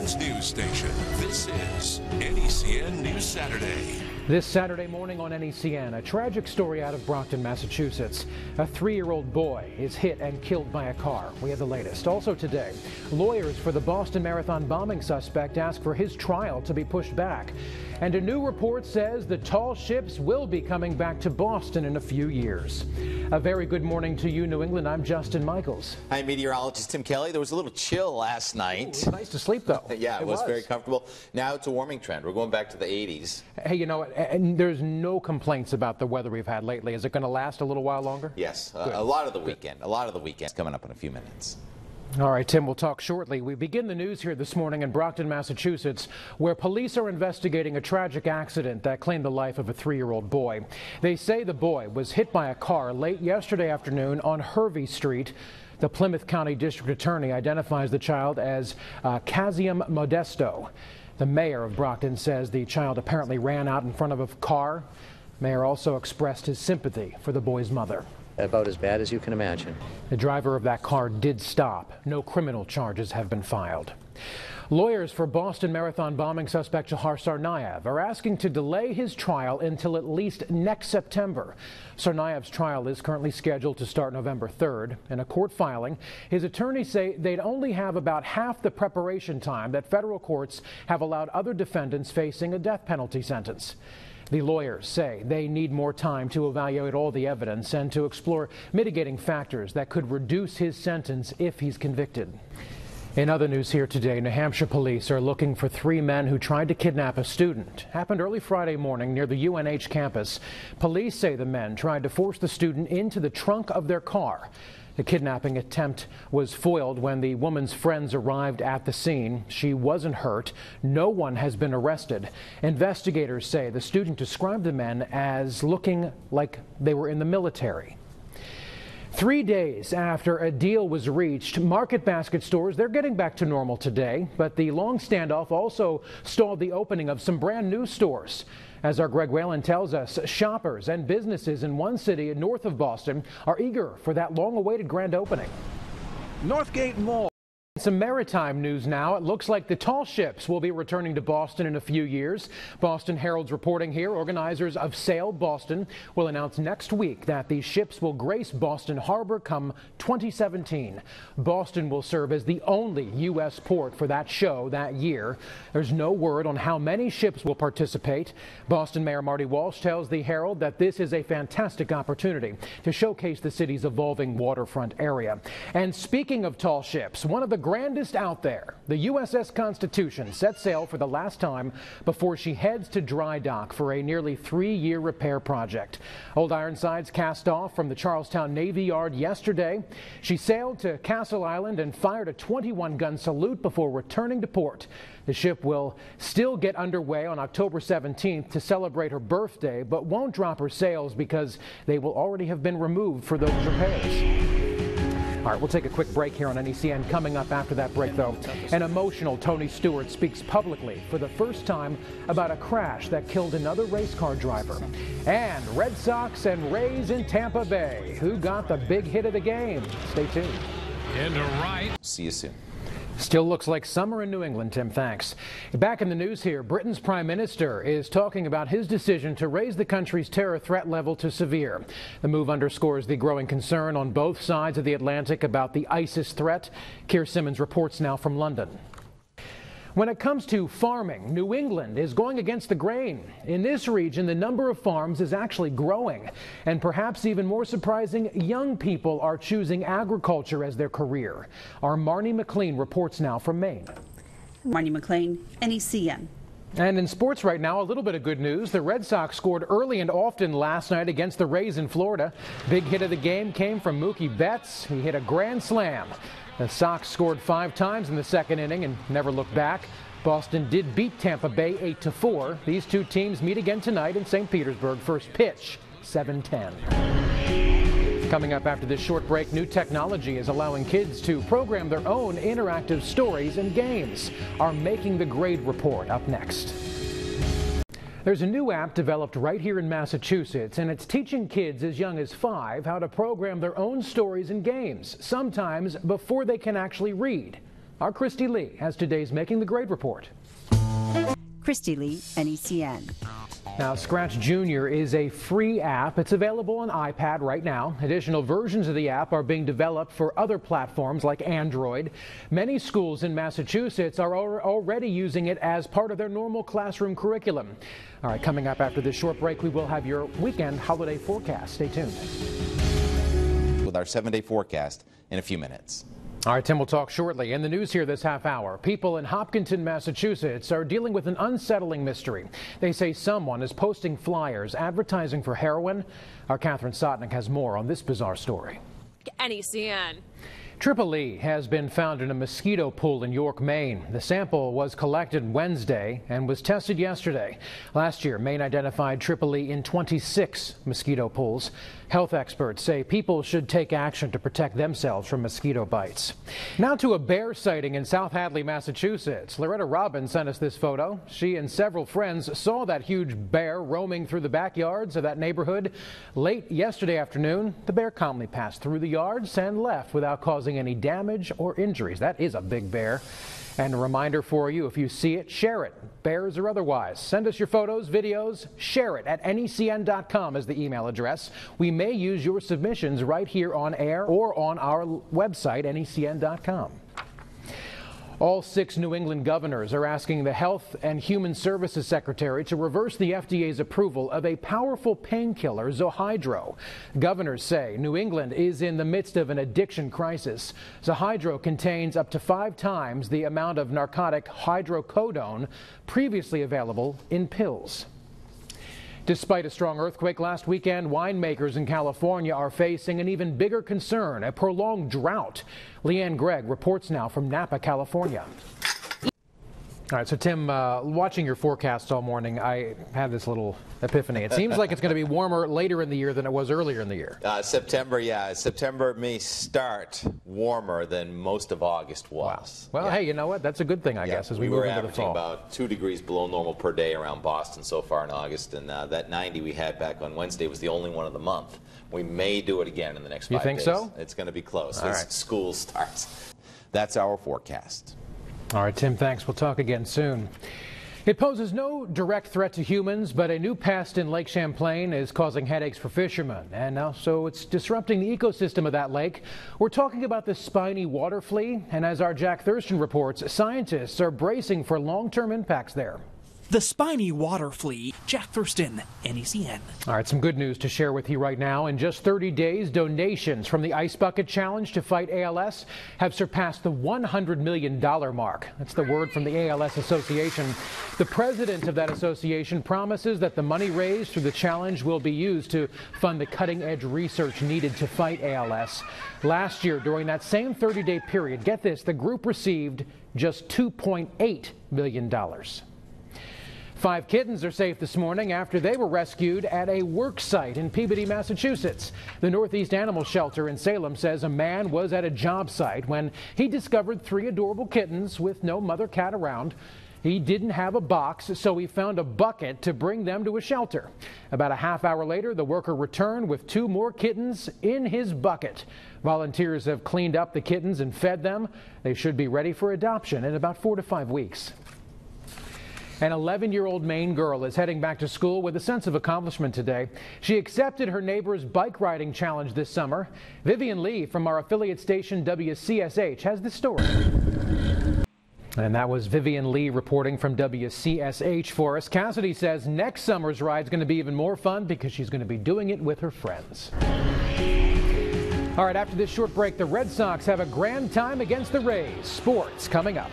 Oakland's news station. This is NECN News Saturday. This Saturday morning on NECN, a tragic story out of Brockton, Massachusetts. A 3-year-old boy is hit and killed by a car. We have the latest. Also today, lawyers for the Boston Marathon bombing suspect ask for his trial to be pushed back. And a new report says the tall ships will be coming back to Boston in a few years. A very good morning to you, New England. I'm Justin Michaels. Hi, meteorologist Tim Kelly. There was a little chill last night. Ooh, it was nice to sleep, though. Yeah, it was very comfortable. Now it's a warming trend. We're going back to the 80s. Hey, you know what? And there's no complaints about the weather we've had lately. Is it going to last a little while longer? Yes, a lot of the weekend. A lot of the weekend coming up in a few minutes. All right, Tim, we'll talk shortly. We begin the news here this morning in Brockton, Massachusetts, where police are investigating a tragic accident that claimed the life of a 3-year-old boy. They say the boy was hit by a car late yesterday afternoon on Hervey Street. The Plymouth County District Attorney identifies the child as Casium Modesto. The mayor of Brockton says the child apparently ran out in front of a car. Mayor also expressed his sympathy for the boy's mother. About as bad as you can imagine. The driver of that car did stop. No criminal charges have been filed. Lawyers for Boston Marathon bombing suspect Shahar Tsarnaev are asking to delay his trial until at least next September. Tsarnaev's trial is currently scheduled to start November 3rd. In a court filing, his attorneys say they'd only have about half the preparation time that federal courts have allowed other defendants facing a death penalty sentence. The lawyers say they need more time to evaluate all the evidence and to explore mitigating factors that could reduce his sentence if he's convicted. In other news here today, New Hampshire police are looking for 3 men who tried to kidnap a student. Happened early Friday morning near the UNH campus. Police say the men tried to force the student into the trunk of their car. The kidnapping attempt was foiled when the woman's friends arrived at the scene. She wasn't hurt. No one has been arrested. Investigators say the student described the men as looking like they were in the military. 3 days after a deal was reached, Market Basket stores, they're getting back to normal today, but the long standoff also stalled the opening of some brand new stores. As our Greg Whalen tells us, shoppers and businesses in one city north of Boston are eager for that long-awaited grand opening. Northgate Mall. Some maritime news now. It looks like the tall ships will be returning to Boston in a few years. Boston Herald's reporting here. Organizers of Sail Boston will announce next week that these ships will grace Boston Harbor come 2017. Boston will serve as the only U.S. port for that show that year. There's no word on how many ships will participate. Boston Mayor Marty Walsh tells the Herald that this is a fantastic opportunity to showcase the city's evolving waterfront area. And speaking of tall ships, one of the grandest out there, the USS Constitution sets sail for the last time before she heads to dry dock for a nearly 3-year repair project. Old Ironsides cast off from the Charlestown Navy Yard yesterday. She sailed to Castle Island and fired a 21-gun salute before returning to port. The ship will still get underway on October 17th to celebrate her birthday, but won't drop her sails because they will already have been removed for those repairs. All right, we'll take a quick break here on NECN. Coming up after that break, though, an emotional Tony Stewart speaks publicly for the first time about a crash that killed another race car driver. And Red Sox and Rays in Tampa Bay. Who got the big hit of the game? Stay tuned. Into right. See you soon. Still looks like summer in New England, Tim. Thanks. Back in the news here, Britain's Prime Minister is talking about his decision to raise the country's terror threat level to severe. The move underscores the growing concern on both sides of the Atlantic about the ISIS threat. Keir Simmons reports now from London. When it comes to farming, New England is going against the grain. In this region, the number of farms is actually growing. And perhaps even more surprising, young people are choosing agriculture as their career. Our Marnie McLean reports now from Maine. Marnie McLean, NECN. And in sports right now, a little bit of good news. The Red Sox scored early and often last night against the Rays in Florida. Big hit of the game came from Mookie Betts. He hit a grand slam. The Sox scored 5 times in the second inning and never looked back. Boston did beat Tampa Bay 8-4. These two teams meet again tonight in St. Petersburg. First pitch, 7:10. Coming up after this short break, new technology is allowing kids to program their own interactive stories and games. Our Making the Grade report up next. There's a new app developed right here in Massachusetts, and it's teaching kids as young as 5 how to program their own stories and games, sometimes before they can actually read. Our Christy Lee has today's Making the Grade report. Christy Lee, NECN. Now, Scratch Junior is a free app. It's available on iPad right now. Additional versions of the app are being developed for other platforms like Android. Many schools in Massachusetts are already using it as part of their normal classroom curriculum. All right, coming up after this short break, we will have your weekend holiday forecast. Stay tuned. With our 7-day forecast in a few minutes. All right, Tim, we'll talk shortly. In the news here this half hour, people in Hopkinton, Massachusetts are dealing with an unsettling mystery. They say someone is posting flyers advertising for heroin. Our Catherine Sotnick has more on this bizarre story. NECN. Triple E has been found in a mosquito pool in York, Maine. The sample was collected Wednesday and was tested yesterday. Last year, Maine identified Triple E in 26 mosquito pools. Health experts say people should take action to protect themselves from mosquito bites. Now to a bear sighting in South Hadley, Massachusetts. Loretta Robbins sent us this photo. She and several friends saw that huge bear roaming through the backyards of that neighborhood. Late yesterday afternoon, the bear calmly passed through the yards and left without causing any damage or injuries. That is a big bear. And a reminder for you, if you see it, share it, bears or otherwise. Send us your photos, videos, share it at NECN.com is the email address. We may use your submissions right here on air or on our website, NECN.com. All 6 New England governors are asking the Health and Human Services Secretary to reverse the FDA's approval of a powerful painkiller, Zohydro. Governors say New England is in the midst of an addiction crisis. Zohydro contains up to 5 times the amount of narcotic hydrocodone previously available in pills. Despite a strong earthquake last weekend, winemakers in California are facing an even bigger concern, a prolonged drought. Leanne Gregg reports now from Napa, California. All right, so Tim, watching your forecasts all morning, I had this little epiphany. It seems like it's going to be warmer later in the year than it was earlier in the year. September may start warmer than most of August was. Wow. Well, hey, you know what? That's a good thing, I guess, as we move into the fall. We were averaging about 2 degrees below normal per day around Boston so far in August, and that 90 we had back on Wednesday was the only one of the month. We may do it again in the next 5 days. You think so? It's going to be close all as right. School starts. That's our forecast. All right, Tim, thanks. We'll talk again soon. It poses no direct threat to humans, but a new pest in Lake Champlain is causing headaches for fishermen, and so it's disrupting the ecosystem of that lake. We're talking about the spiny water flea, and as our Jack Thurston reports, scientists are bracing for long-term impacts there. The spiny water flea. Jack Thurston, NECN. All right, some good news to share with you right now. In just 30 days, donations from the Ice Bucket Challenge to fight ALS have surpassed the $100 million mark. That's the word from the ALS Association. The president of that association promises that the money raised through the challenge will be used to fund the cutting-edge research needed to fight ALS. Last year, during that same 30-day period, get this, the group received just $2.8 million. 5 kittens are safe this morning after they were rescued at a work site in Peabody, Massachusetts. The Northeast Animal Shelter in Salem says a man was at a job site when he discovered 3 adorable kittens with no mother cat around. He didn't have a box, so he found a bucket to bring them to a shelter. About a half hour later, the worker returned with 2 more kittens in his bucket. Volunteers have cleaned up the kittens and fed them. They should be ready for adoption in about 4 to 5 weeks. An 11-year-old Maine girl is heading back to school with a sense of accomplishment today. She accepted her neighbor's bike riding challenge this summer. Vivian Lee from our affiliate station WCSH has this story. And that was Vivian Lee reporting from WCSH for us. Cassidy says next summer's ride is going to be even more fun because she's going to be doing it with her friends. All right, after this short break, the Red Sox have a grand time against the Rays. Sports coming up.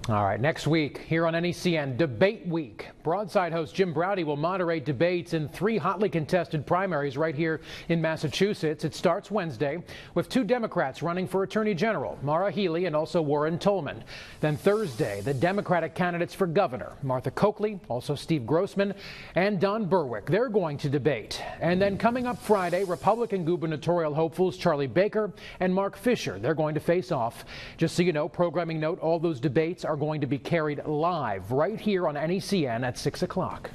All right, next week here on NECN, Debate Week. Broadside host Jim Braude will moderate debates in 3 hotly contested primaries right here in Massachusetts. It starts Wednesday with 2 Democrats running for Attorney General, Maura Healey and also Warren Tolman. Then Thursday, the Democratic candidates for governor, Martha Coakley, also Steve Grossman, and Don Berwick. They're going to debate. And then coming up Friday, Republican gubernatorial hopefuls Charlie Baker and Mark Fisher. They're going to face off. Just so you know, programming note, all those debates are going to be carried live right here on NECN at 6 o'clock.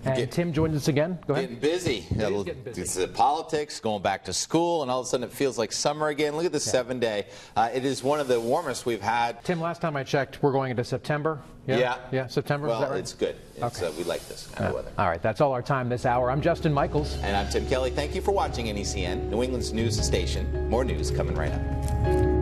And Tim joins us again. Go ahead. Getting busy. Getting busy. It's politics, going back to school, and all of a sudden it feels like summer again. Look at this 7-day. It is one of the warmest we've had. Tim, last time I checked, we're going into September. Yeah, September. Well, is that right? it's good. Okay. We like this kind of weather. All right, that's all our time this hour. I'm Justin Michaels. And I'm Tim Kelly. Thank you for watching NECN, New England's news station. More news coming right up.